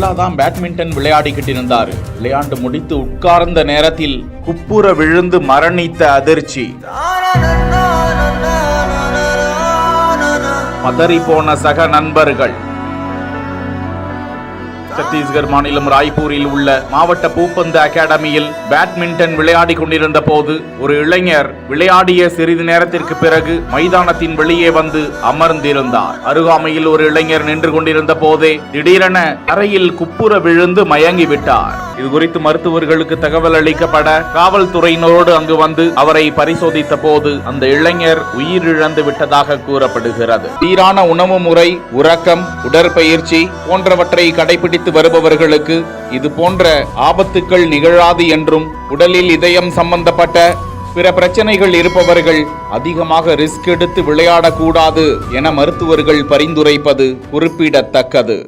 நல்லா தான் பேட்மிண்டன் விளையாடிக்கிட்டு இருந்தாரு. விளையாண்டு முடித்து உட்கார்ந்த நேரத்தில் குப்புற விழுந்து மரணித்த அதிர்ச்சி. பதறி போன சக நண்பர்கள். சத்தீஸ்கர் மாநிலம் ராய்ப்பூரில் உள்ள மாவட்ட பூப்பந்து அகாடமியில் பேட்மிண்டன் விளையாடி கொண்டிருந்த போது ஒரு இளைஞர் விளையாடிய சிறிது நேரத்திற்கு பிறகு மைதானத்தின் வெளியே வந்து அமர்ந்திருந்தார். அருகாமையில் ஒரு இளைஞர் நின்று கொண்டிருந்த போதே திடீரென தரையில் குப்புற விழுந்து மயங்கி விட்டார். இது குறித்து மருத்துவர்களுக்கு தகவல் அளிக்கப்பட காவல்துறையினரோடு அங்கு வந்து அவரை பரிசோதித்த போது அந்த இளைஞர் உயிரிழந்து விட்டதாக கூறப்படுகிறது. சீரான உணவு முறை, உறக்கம், உடற்பயிற்சி போன்றவற்றை கடைபிடித்து வருபவர்களுக்கு இது போன்ற ஆபத்துக்கள் நிகழாது என்றும், உடலில் இதயம் சம்பந்தப்பட்ட பிற பிரச்சனைகள் இருப்பவர்கள் அதிகமாக ரிஸ்க் எடுத்து விளையாடக்கூடாது என மருத்துவர்கள் பரிந்துரைப்பது குறிப்பிடத்தக்கது.